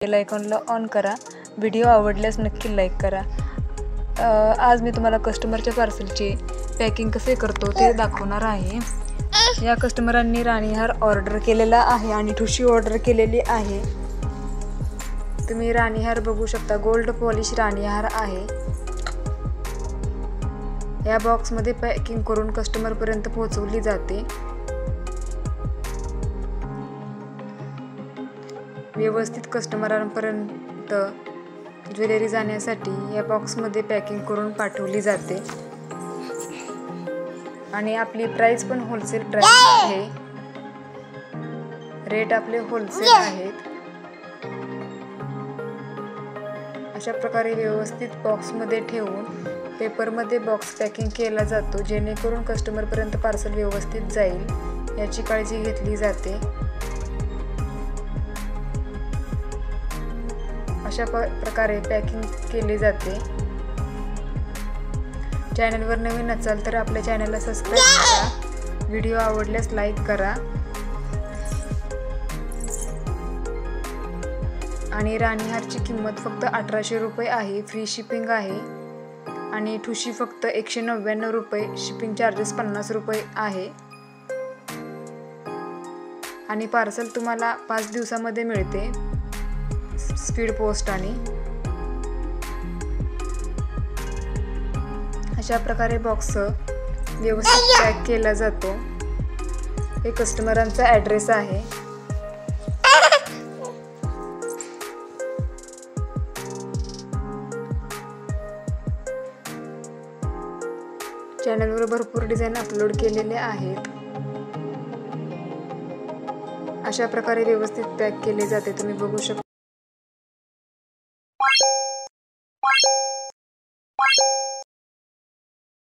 Bell आयकॉनला on करा। Video आवडल्यास नक्की लाईक करा। आज मी तुम्हाला कस्टमरच्या पार्सलची पॅकिंग कसे करतो ते दाखवणार आहे। या कस्टमरांनी राणीहार ऑर्डर केलेला आहे आणि ठुशी ऑर्डर केलेली आहे। तुम्ही राणीहार बघू शकता, गोल्ड पॉलिश राणीहार आहे। या बॉक्समध्ये पॅकिंग करून कस्टमर पर्यंत पोहोचवली जाते। व्यवस्थित कस्टमरांपर्यंत ज्वेलरी जाण्यासाठी या बॉक्समध्ये पॅकिंग करून पाठवली जाते आणि आपली प्राइस पण होलसेल प्राइस आहे। रेट आपले होलसेल आहेत। अशा प्रकारे व्यवस्थित बॉक्समध्ये ठेवून पेपरमध्ये बॉक्स पॅकिंग केला जातो, जेणेकरून कस्टमर पर्यंत पार्सल व्यवस्थित जाईल याची काळजी घेतली जाते। अशा प्रकारे पॅकिंग केली जाते। चॅनलवर नवीन असाल तर आपल्या चॅनलला सबस्क्राइब करा। व्हिडिओ आवडल्यास लाईक करा आणि राणीहारची किंमत फक्त 1800 रुपये आहे। फ्री शिपिंग आहे आणि ठुशी फक्त 199 रुपये, शिपिंग चार्जेस 50 रुपये आहे आणि पार्सल तुम्हाला 5 दिवसामध्ये मिळते स्पीड पोस्ट आणि अशा प्रकारे बॉक्स व्यवस्थित पॅक केला जातो। हे कस्टमरांचा ॲड्रेस आहे। चॅनलवर भरपूर डिझाईन अपलोड केलेले आहेत। अशा प्रकारे व्यवस्थित पॅक केले जाते, तुम्ही बघू शकता।